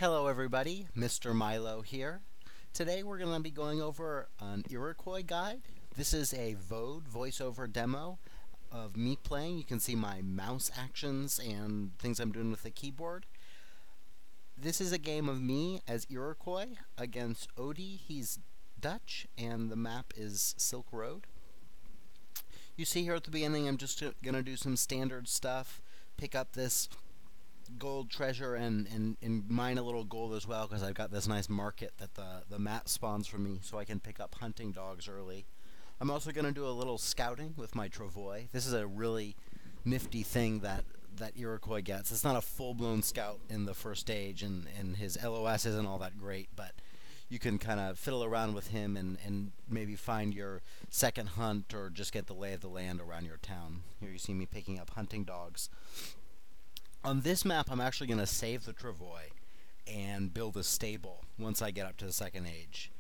Hello everybody, Mr. Milo here. Today we're going to be going over an Iroquois guide. This is a VOD voiceover demo of me playing. You can see my mouse actions and things I'm doing with the keyboard. This is a game of me as Iroquois against Odie. He's Dutch and the map is Silk Road. You see here at the beginning I'm just going to do some standard stuff, pick up this gold treasure and mine a little gold as well because I've got this nice market that the map spawns for me so I can pick up hunting dogs early. I'm also going to do a little scouting with my travois. This is a really nifty thing that Iroquois gets. It's not a full-blown scout in the first stage and his LOS isn't all that great, but you can kind of fiddle around with him and maybe find your second hunt or just get the lay of the land around your town. Here you see me picking up hunting dogs. On this map, I'm actually going to save the travois and build a stable once I get up to the second age.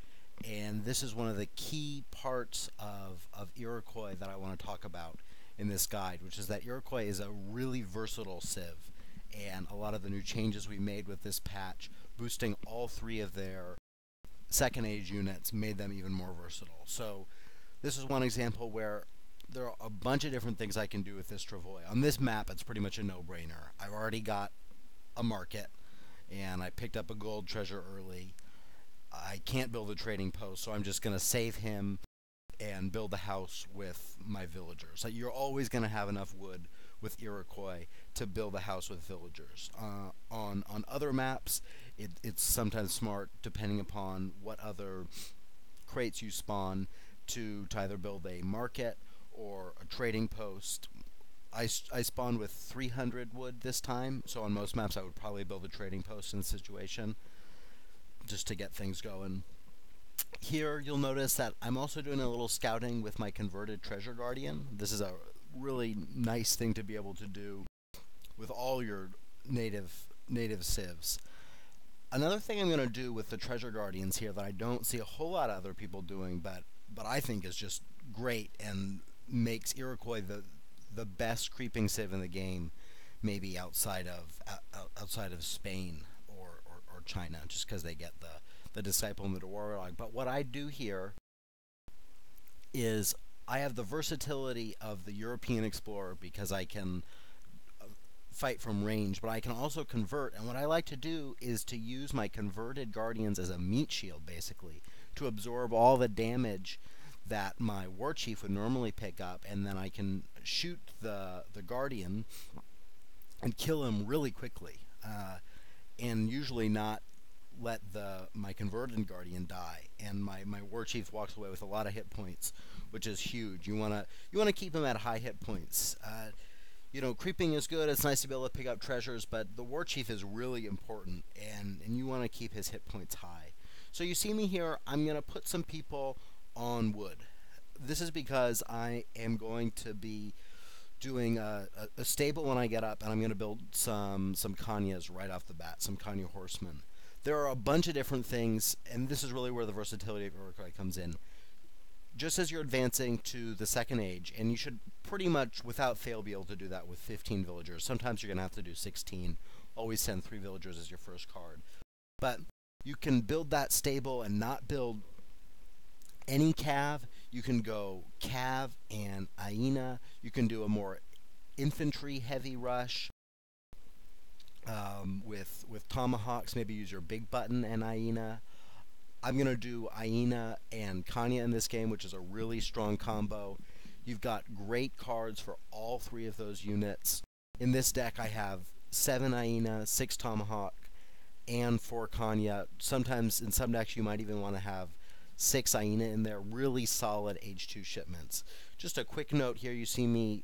And this is one of the key parts of Iroquois that I want to talk about in this guide, which is that Iroquois is a really versatile civ. And a lot of the new changes we made with this patch, boosting all three of their second age units, made them even more versatile. So this is one example where there are a bunch of different things I can do with this travois. On this map, it's pretty much a no-brainer. I've already got a market, and I picked up a gold treasure early. I can't build a trading post, so I'm just going to save him and build a house with my villagers. You're always going to have enough wood with Iroquois to build a house with villagers. On other maps, it's sometimes smart, depending upon what other crates you spawn, to either build a market or a trading post. I spawned with 300 wood this time, so on most maps I would probably build a trading post in this situation just to get things going. Here you'll notice that I'm also doing a little scouting with my converted treasure guardian. This is a really nice thing to be able to do with all your native civs. Another thing I'm going to do with the treasure guardians here that I don't see a whole lot of other people doing, but I think is just great and makes Iroquois the best creeping civ in the game, maybe outside of Spain or China, just because they get the disciple and the warlock. But what I do here is I have the versatility of the European explorer because I can fight from range, but I can also convert, and what I like to do is to use my converted guardians as a meat shield, basically, to absorb all the damage that my war chief would normally pick up, and then I can shoot the guardian and kill him really quickly, and usually not let my converted guardian die. And my war chief walks away with a lot of hit points, which is huge. You wanna keep him at high hit points. You know, creeping is good. It's nice to be able to pick up treasures, but the war chief is really important, and you want to keep his hit points high. So you see me here. I'm gonna put some people on wood. This is because I am going to be doing a stable when I get up, and I'm going to build some Kanyas right off the bat, some Kanya horsemen. There are a bunch of different things, and this is really where the versatility of Iroquois comes in. Just as you're advancing to the second age, and you should pretty much without fail be able to do that with 15 villagers. Sometimes you're going to have to do 16. Always send 3 villagers as your first card. But you can build that stable and not build any cav. You can go cav and hyena. You can do a more infantry heavy rush with tomahawks. Maybe use your big button and hyena. I'm going to do hyena and Kanya in this game, which is a really strong combo. You've got great cards for all 3 of those units. In this deck I have 7 hyena, 6 tomahawk, and 4 Kanya. Sometimes in some decks you might even want to have 6 hyena in there. Really solid H2 shipments. Just a quick note here, you see me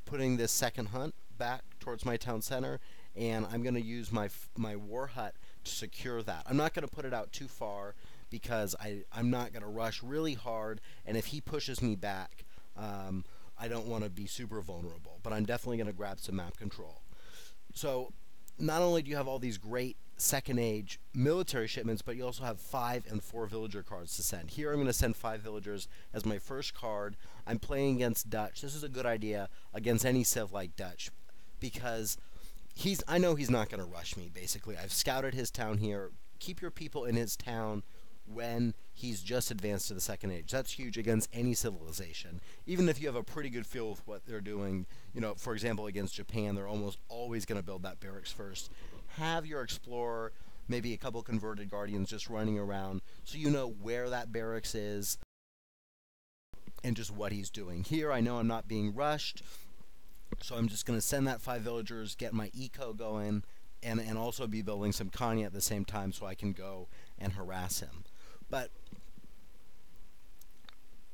putting this second hunt back towards my town center, and I'm going to use my war hut to secure that. I'm not going to put it out too far because I'm not going to rush really hard, and if he pushes me back, I don't want to be super vulnerable, but I'm definitely going to grab some map control. So not only do you have all these great second age military shipments, but you also have 5 and 4 villager cards to send. Here I'm going to send 5 villagers as my first card. I'm playing against Dutch. This is a good idea against any civ like Dutch because I know he's not going to rush me, basically. I've scouted his town here. Keep your people in his town when he's just advanced to the second age. That's huge against any civilization. Even if you have a pretty good feel with what they're doing, for example, against Japan, they're almost always going to build that barracks first. Have your explorer, maybe a couple converted guardians just running around so you know where that barracks is and just what he's doing. Here, I know I'm not being rushed, so I'm just going to send that 5 villagers, get my eco going, and also be building some Kanya at the same time so I can go and harass him. But,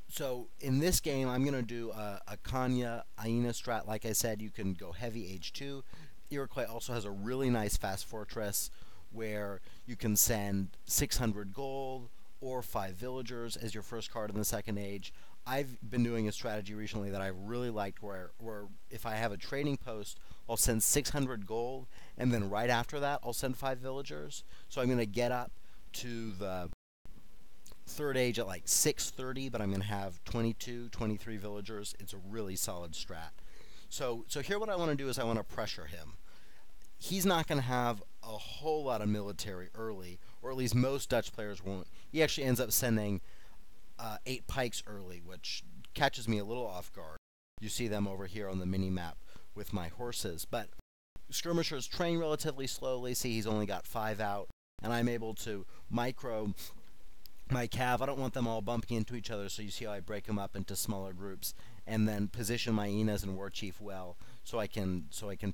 so in this game, I'm going to do a Kanya Aina strat. Like I said, you can go heavy age 2. Iroquois also has a really nice fast fortress where you can send 600 gold or 5 villagers as your first card in the second age. I've been doing a strategy recently that I really liked where if I have a trading post, I'll send 600 gold, and then right after that, I'll send 5 villagers. So I'm going to get up to the third age at like 630, but I'm going to have 22, 23 villagers. It's a really solid strat. So here what I want to do is I want to pressure him. He's not going to have a whole lot of military early, or at least most Dutch players won't. He actually ends up sending 8 pikes early, which catches me a little off guard. You see them over here on the mini-map with my horses. But skirmishers train relatively slowly. See, he's only got 5 out, and I'm able to micro my cav. I don't want them all bumping into each other, so you see how I break them up into smaller groups, and then position my Inas and War Chief well, so I can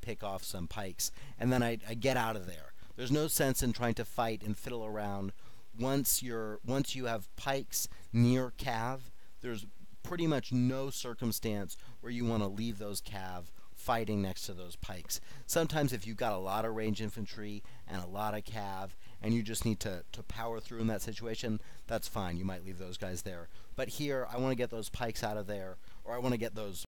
pick off some pikes, and then I get out of there. There's no sense in trying to fight and fiddle around. Once you have pikes near cav, there's pretty much no circumstance where you want to leave those cav fighting next to those pikes. Sometimes if you've got a lot of range infantry and a lot of cav and you just need to power through in that situation, that's fine. You might leave those guys there. But here, I want to get those pikes out of there, or I want to get those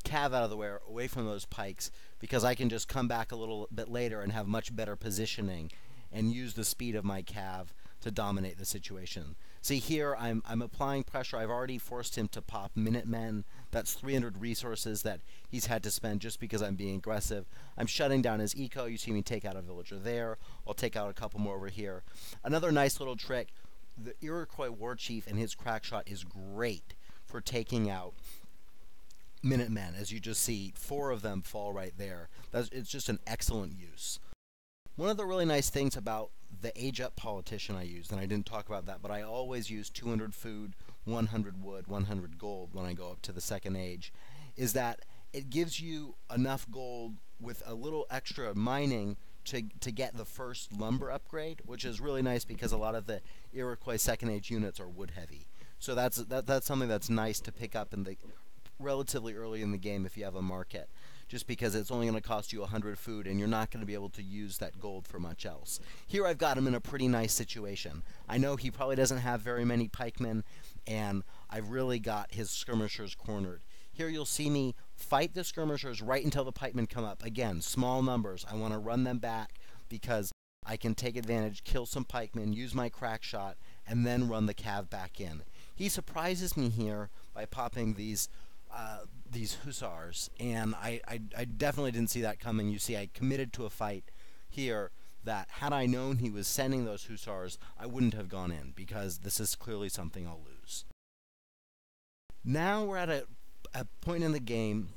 cav out of the way, away from those pikes, because I can just come back a little bit later and have much better positioning and use the speed of my cav to dominate the situation. See here, I'm applying pressure. I've already forced him to pop Minutemen. That's 300 resources that he's had to spend just because I'm being aggressive. I'm shutting down his eco. You see me take out a villager there. I'll take out a couple more over here. Another nice little trick, the Iroquois War Chief and his crack shot is great for taking out Minutemen. As you just see, 4 of them fall right there. It's just an excellent use. One of the really nice things about the age-up politician I used, and I didn't talk about that, but I always use 200 food, 100 wood, 100 gold when I go up to the second age, is that it gives you enough gold with a little extra mining to get the first lumber upgrade, which is really nice because a lot of the Iroquois second age units are wood heavy. So that's something that's nice to pick up in the relatively early in the game if you have a market, just because it's only going to cost you 100 food and you're not going to be able to use that gold for much else. Here I've got him in a pretty nice situation. I know he probably doesn't have very many pikemen, and I've really got his skirmishers cornered. Here you'll see me fight the skirmishers right until the pikemen come up. Again, small numbers. I want to run them back because I can take advantage, kill some pikemen, use my crack shot, and then run the cav back in. He surprises me here by popping these hussars, and I definitely didn't see that coming. You see, I committed to a fight here that had I known he was sending those hussars, I wouldn't have gone in, because this is clearly something I'll lose. Now we're at a point in the game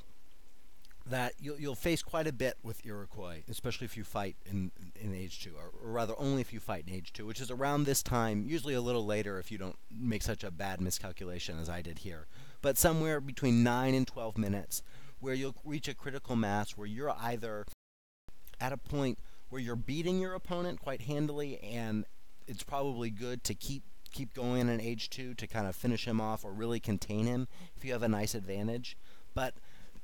that you'll face quite a bit with Iroquois, especially if you fight in Age 2, or rather only if you fight in Age 2, which is around this time, usually a little later if you don't make such a bad miscalculation as I did here, but somewhere between 9 and 12 minutes, where you'll reach a critical mass where you're either at a point where you're beating your opponent quite handily, and it's probably good to keep going in Age 2 to kind of finish him off or really contain him if you have a nice advantage. But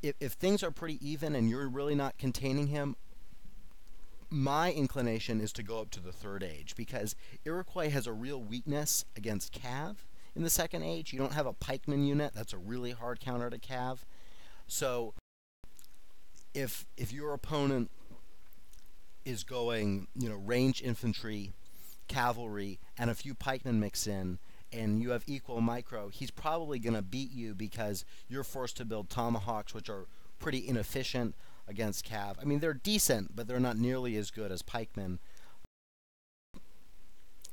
if things are pretty even and you're really not containing him, my inclination is to go up to the third age, because Iroquois has a real weakness against cav in the second age. You don't have a pikeman unit. That's a really hard counter to cav. So if your opponent is going, range infantry, cavalry, and a few pikemen mix in, and you have equal micro, he's probably going to beat you because you're forced to build tomahawks, which are pretty inefficient. against cav. I mean, they're decent, but they're not nearly as good as pikemen.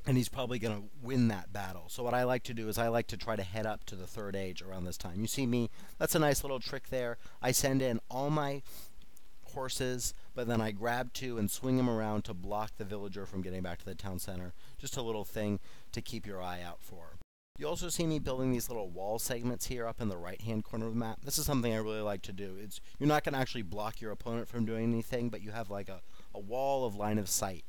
And he's probably going to win that battle. So what I like to do is I like to try to head up to the third age around this time. You see me, that's a nice little trick there. I send in all my horses, but then I grab two and swing them around to block the villager from getting back to the town center. Just a little thing to keep your eye out for. You also see me building these little wall segments here up in the right-hand corner of the map. This is something I really like to do. You're not going to actually block your opponent from doing anything, but you have like a wall of line of sight.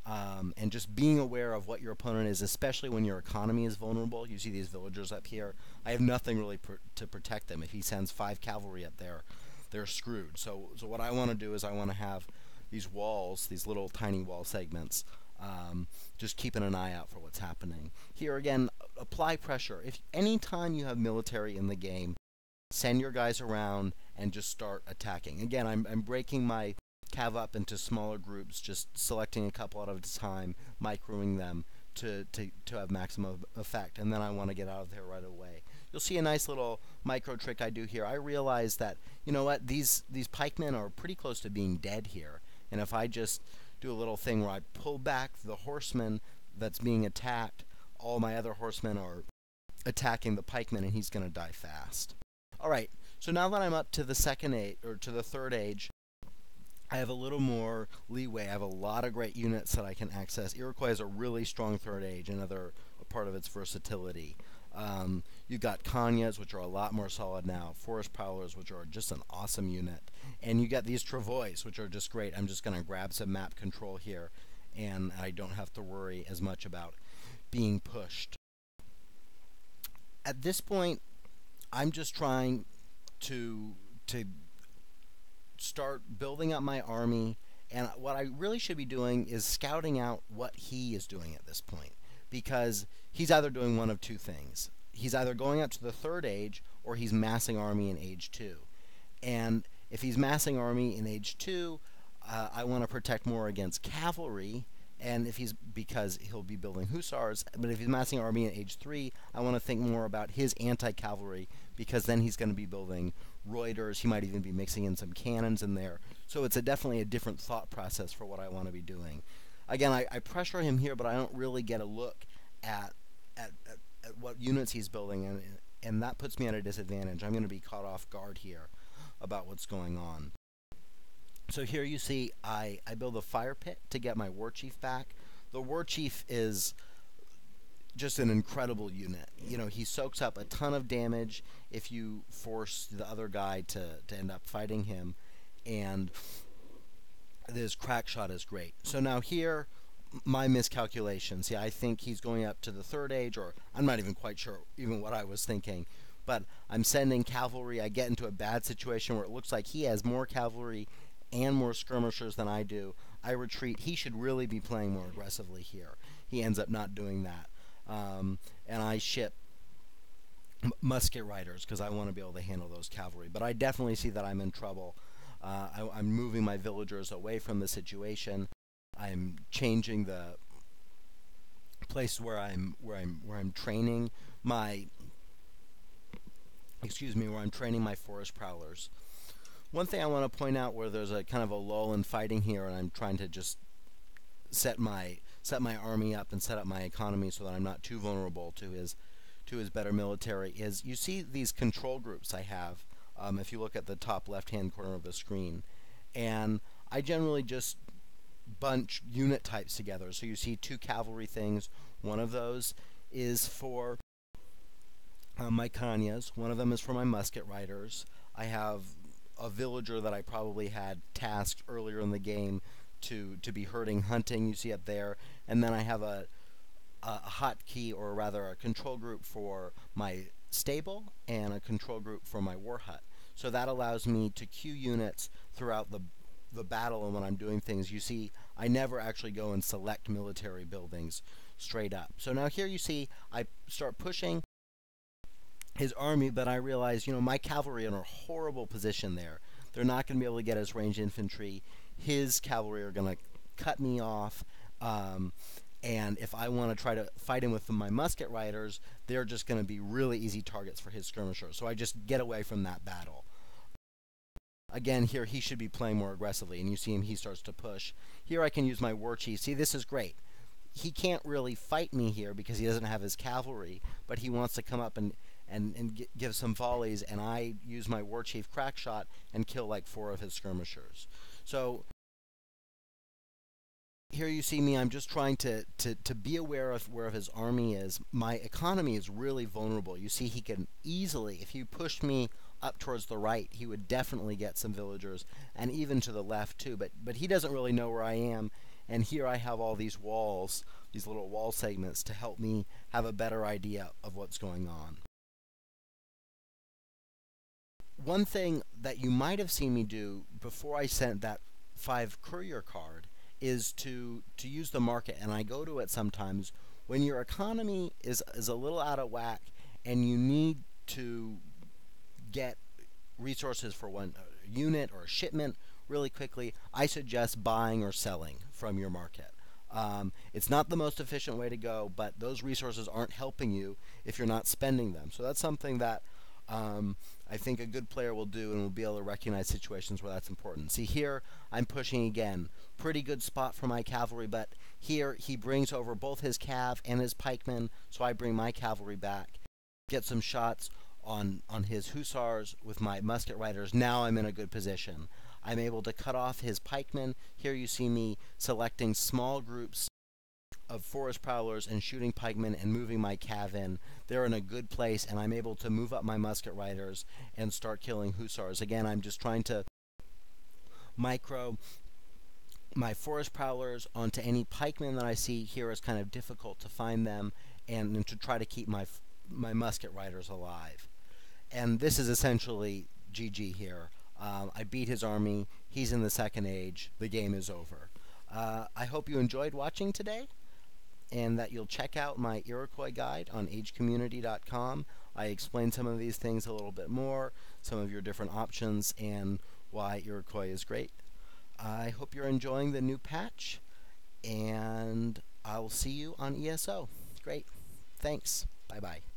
And just being aware of what your opponent is, especially when your economy is vulnerable. You see these villagers up here. I have nothing really to protect them. If he sends 5 cavalry up there, they're screwed. So what I want to do is I want to have these walls, these little tiny wall segments, just keeping an eye out for what's happening. Here again, apply pressure. If anytime you have military in the game, send your guys around and just start attacking. Again, I'm breaking my cav up into smaller groups, just selecting a couple out of a time, microing them to have maximum effect, and then I want to get out of there right away. You'll see a nice little micro trick I do here. I realize that, you know what, these pikemen are pretty close to being dead here, and if I just do a little thing where I pull back the horseman that's being attacked, all my other horsemen are attacking the pikeman, and he's going to die fast. Alright, so now that I'm up to the second age, or to the third age, I have a little more leeway. I have a lot of great units that I can access. Iroquois is a really strong third age, another part of its versatility. You've got Kanyas, which are a lot more solid now. Forest Prowlers, which are just an awesome unit. And you got these Travois, which are just great. I'm just going to grab some map control here, and I don't have to worry as much about being pushed. At this point, I'm just trying to start building up my army, and what I really should be doing is scouting out what he is doing at this point, because he's either doing one of two things. He's either going up to the third age, or he's massing army in age 2. And if he's massing army in age 2, I want to protect more against cavalry, and because he'll be building hussars. But if he's massing army in age 3, I want to think more about his anti-cavalry, because then he's going to be building Reuters. He might even be mixing in some cannons in there. So it's definitely a different thought process for what I want to be doing. Again, I pressure him here, but I don't really get a look at what units he's building, and that puts me at a disadvantage. I'm going to be caught off guard here about what's going on. So here you see I build a fire pit to get my war chief back. The war chief is just an incredible unit. You know, he soaks up a ton of damage if you force the other guy to end up fighting him, and his crack shot is great. So now here, my miscalculation. See, I think he's going up to the third age, or I'm not even quite sure even what I was thinking, but I'm sending cavalry. I get into a bad situation where it looks like he has more cavalry and more skirmishers than I do. I retreat. He should really be playing more aggressively here. He ends up not doing that. And I ship musket riders because I want to be able to handle those cavalry. But I definitely see that I'm in trouble. I'm moving my villagers away from the situation. I'm changing the place where I'm training my forest prowlers. One thing I want to point out, where there's a kind of a lull in fighting here, and I'm trying to just set my army up and set up my economy so that I'm not too vulnerable to his better military, is you see these control groups I have, if you look at the top left-hand corner of the screen, and I generally just bunch unit types together. So you see 2 cavalry things. One of those is for my Kanyas. One of them is for my musket riders. I have a villager that I probably had tasked earlier in the game to be herding hunting, you see up there, and then I have a hotkey, or rather a control group for my stable and a control group for my war hut. So that allows me to queue units throughout the battle, and when I'm doing things, you see I never actually go and select military buildings straight up. So now here you see I start pushing his army, but I realize, you know, my cavalry are in a horrible position there. They're not going to be able to get his ranged infantry. His cavalry are going to cut me off, and if I want to try to fight him with my musket riders, they're just going to be really easy targets for his skirmishers. So I just get away from that battle. Again, here he should be playing more aggressively, and you see him, he starts to push. Here I can use my war chief. See, this is great. He can't really fight me here because he doesn't have his cavalry, but he wants to come up and give some volleys, and I use my war chief crack shot and kill like 4 of his skirmishers. So here you see me, I'm just trying to be aware of where his army is. My economy is really vulnerable. You see, he can easily, if he pushed me up towards the right, he would definitely get some villagers, and even to the left too, but he doesn't really know where I am, and here I have all these walls, these little wall segments to help me have a better idea of what's going on. One thing that you might have seen me do before I sent that 5 courier card is to use the market, and I go to it sometimes when your economy is a little out of whack and you need to get resources for one unit or a shipment really quickly. I suggest buying or selling from your market. It's not the most efficient way to go, but those resources aren't helping you if you're not spending them. So that's something that I think a good player will do, and will be able to recognize situations where that's important. See, here I'm pushing again. Pretty good spot for my cavalry, but here he brings over both his cav and his pikemen, so I bring my cavalry back, get some shots on his hussars with my musket riders. Now I'm in a good position. I'm able to cut off his pikemen. Here you see me selecting small groups of forest prowlers and shooting pikemen and moving my cav in. They're in a good place, and I'm able to move up my musket riders and start killing hussars. Again, I'm just trying to micro my forest prowlers onto any pikemen that I see. Here is kind of difficult to find them, and to try to keep my musket riders alive. And this is essentially GG here. I beat his army. He's in the second age. The game is over. I hope you enjoyed watching today, and that you'll check out my Iroquois guide on agecommunity.com. I explain some of these things a little bit more, some of your different options, and why Iroquois is great. I hope you're enjoying the new patch, and I'll see you on ESO. Great. Thanks. Bye-bye.